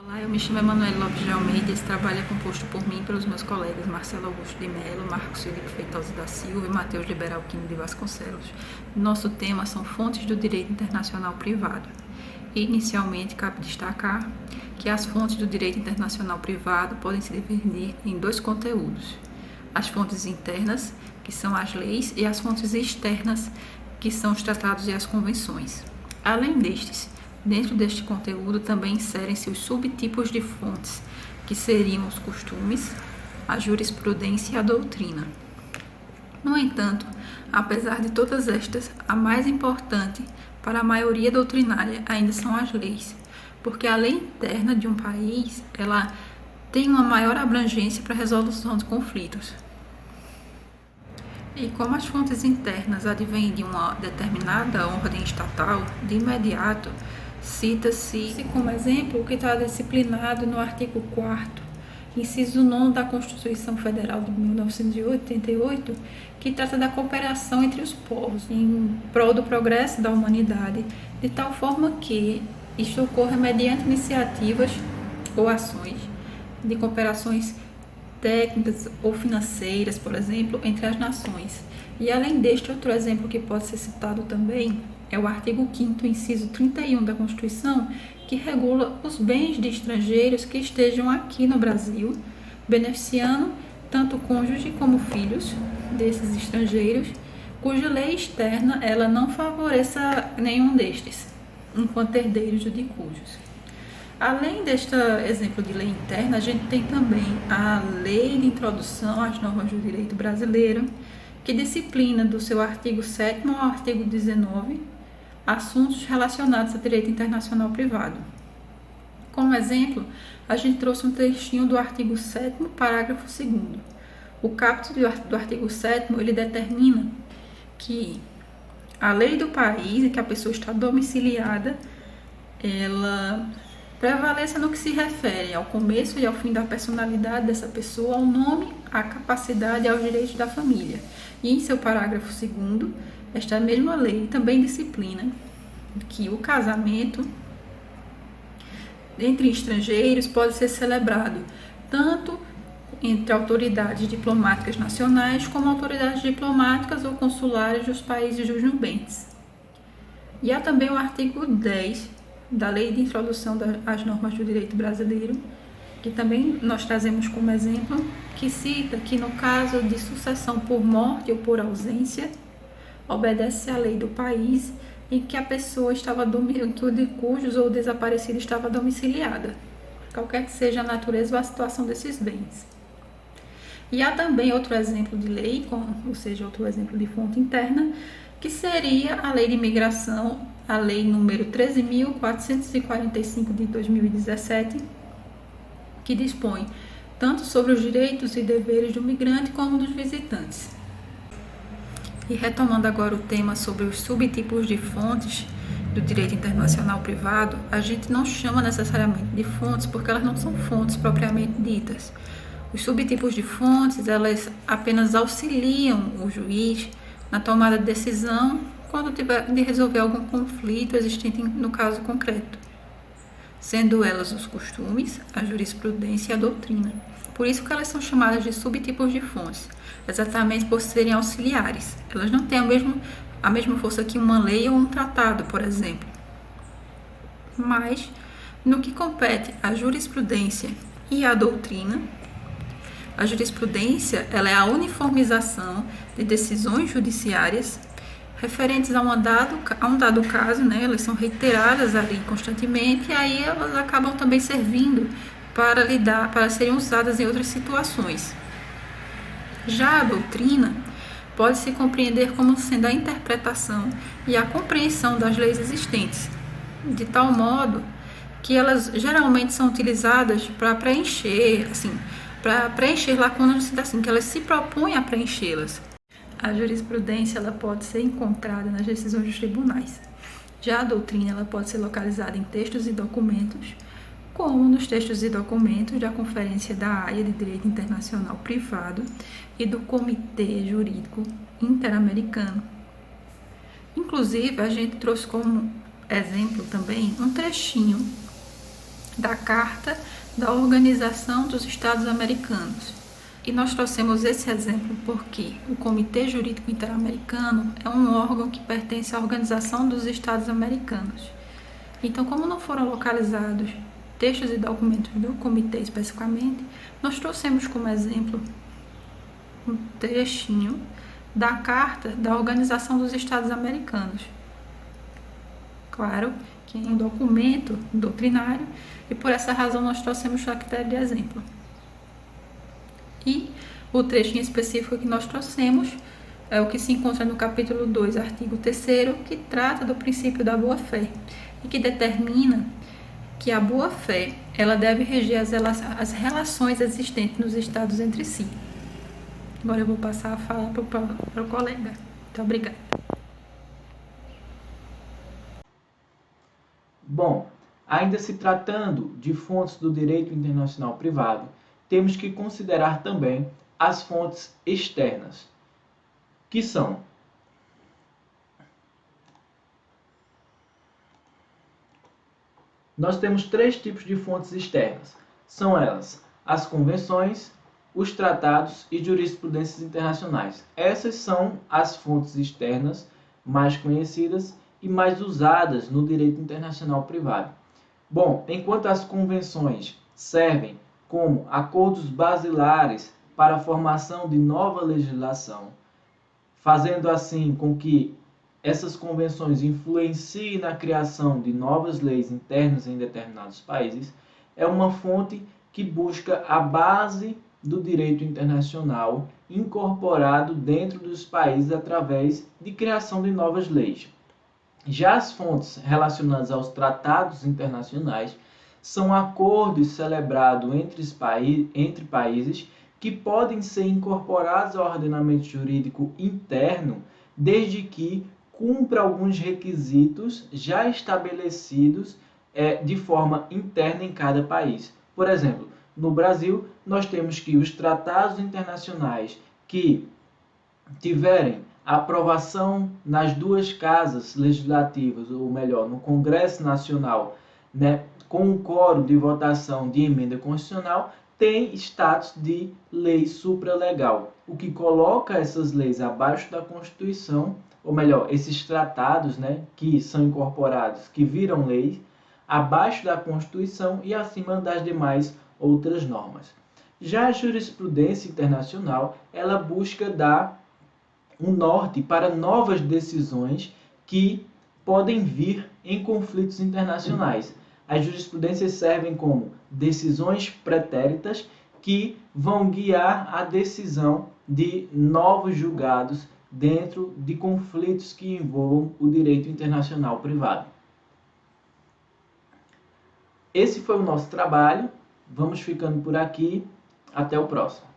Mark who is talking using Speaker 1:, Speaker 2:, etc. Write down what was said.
Speaker 1: Olá, eu me chamo Emanuele Lopes de Almeida e esse trabalho é composto por mim e pelos meus colegas Marcelo Augusto de Mello, Marcos Felipe Feitosa da Silva e Matheus Liberalquino de Vasconcelos. Nosso tema são fontes do direito internacional privado. Inicialmente, cabe destacar que as fontes do direito internacional privado podem se dividir em dois conteúdos: as fontes internas, que são as leis, e as fontes externas, que são os tratados e as convenções. Além destes, dentro deste conteúdo também inserem-se os subtipos de fontes, que seriam os costumes, a jurisprudência e a doutrina. No entanto, apesar de todas estas, a mais importante para a maioria doutrinária ainda são as leis, porque a lei interna de um país, ela tem uma maior abrangência para a resolução de conflitos. E como as fontes internas advêm de uma determinada ordem estatal, de imediato cita-se como exemplo o que está disciplinado no artigo 4º, inciso 9 da Constituição Federal de 1988, que trata da cooperação entre os povos em prol do progresso da humanidade, de tal forma que isto ocorra mediante iniciativas ou ações de cooperações técnicas ou financeiras, por exemplo, entre as nações. E além deste, outro exemplo que pode ser citado também é o artigo 5º, inciso 31 da Constituição, que regula os bens de estrangeiros que estejam aqui no Brasil, beneficiando tanto o cônjuge como filhos desses estrangeiros, cuja lei externa ela não favoreça nenhum destes, enquanto herdeiros de cujos. Além deste exemplo de lei interna, a gente tem também a Lei de Introdução às Normas do Direito Brasileiro, que disciplina do seu artigo 7º ao artigo 19 assuntos relacionados a direito internacional privado. Como exemplo, a gente trouxe um trechinho do artigo 7º, parágrafo 2º. O caput do artigo 7º, ele determina que a lei do país em que a pessoa está domiciliada, ela prevaleça no que se refere ao começo e ao fim da personalidade dessa pessoa, ao nome, à capacidade e aos direitos da família. E em seu parágrafo 2º, esta mesma lei também disciplina que o casamento entre estrangeiros pode ser celebrado tanto entre autoridades diplomáticas nacionais como autoridades diplomáticas ou consulares dos países dos nubentes. E há também o artigo 10 da Lei de Introdução às Normas do Direito Brasileiro, que também nós trazemos como exemplo, que cita que no caso de sucessão por morte ou por ausência, obedece à lei do país em que a pessoa estava de cujos ou desaparecida estava domiciliada, qualquer que seja a natureza ou a situação desses bens. E há também outro exemplo de lei, ou seja, outro exemplo de fonte interna, que seria a Lei de Imigração, a Lei número 13.445 de 2017, que dispõe tanto sobre os direitos e deveres do migrante como dos visitantes. E retomando agora o tema sobre os subtipos de fontes do direito internacional privado, a gente não chama necessariamente de fontes porque elas não são fontes propriamente ditas. Os subtipos de fontes, elas apenas auxiliam o juiz na tomada de decisão quando tiver de resolver algum conflito existente no caso concreto, sendo elas os costumes, a jurisprudência e a doutrina. Por isso que elas são chamadas de subtipos de fontes, exatamente por serem auxiliares. Elas não têm a mesma força que uma lei ou um tratado, por exemplo. Mas, no que compete à jurisprudência e à doutrina, a jurisprudência ela é a uniformização de decisões judiciárias referentes a um dado caso, né? Elas são reiteradas ali constantemente e aí elas acabam também servindo para serem usadas em outras situações. Já a doutrina pode se compreender como sendo a interpretação e a compreensão das leis existentes, de tal modo que elas geralmente são utilizadas para preencher lacunas, assim, que elas se propõem a preenchê-las. A jurisprudência ela pode ser encontrada nas decisões dos tribunais. Já a doutrina ela pode ser localizada em textos e documentos, como nos textos e documentos da Conferência da Haia de Direito Internacional Privado e do Comitê Jurídico Interamericano. Inclusive, a gente trouxe como exemplo também um trechinho da Carta da Organização dos Estados Americanos. E nós trouxemos esse exemplo porque o Comitê Jurídico Interamericano é um órgão que pertence à Organização dos Estados Americanos. Então, como não foram localizados textos e documentos do comitê especificamente, nós trouxemos como exemplo um trechinho da Carta da Organização dos Estados Americanos. Claro que é um documento doutrinário e por essa razão nós trouxemos a critério de exemplo. E o trechinho específico que nós trouxemos é o que se encontra no capítulo 2, artigo 3º, que trata do princípio da boa-fé e que determina que a boa-fé ela deve reger as relações existentes nos estados entre si. Agora eu vou passar a fala para o colega. Muito obrigada.
Speaker 2: Bom, ainda se tratando de fontes do direito internacional privado, temos que considerar também as fontes externas, que são nós temos 3 tipos de fontes externas. São elas as convenções, os tratados e jurisprudências internacionais. Essas são as fontes externas mais conhecidas e mais usadas no direito internacional privado. Bom, enquanto as convenções servem como acordos basilares para a formação de nova legislação, fazendo assim com que essas convenções influenciem na criação de novas leis internas em determinados países, é uma fonte que busca a base do direito internacional incorporado dentro dos países através de criação de novas leis. Já as fontes relacionadas aos tratados internacionais são acordos celebrados entre países que podem ser incorporados ao ordenamento jurídico interno desde que cumpra alguns requisitos já estabelecidos de forma interna em cada país. Por exemplo, no Brasil, nós temos que os tratados internacionais que tiverem aprovação nas 2 casas legislativas, ou melhor, no Congresso Nacional, né, com um quórum de votação de emenda constitucional, tem status de lei supralegal, o que coloca essas leis abaixo da Constituição, ou melhor, esses tratados, né, que são incorporados, que viram leis, abaixo da Constituição e acima das demais outras normas. Já a jurisprudência internacional, ela busca dar um norte para novas decisões que podem vir em conflitos internacionais. As jurisprudências servem como decisões pretéritas que vão guiar a decisão de novos julgados dentro de conflitos que envolvam o direito internacional privado. Esse foi o nosso trabalho. Vamos ficando por aqui. Até o próximo.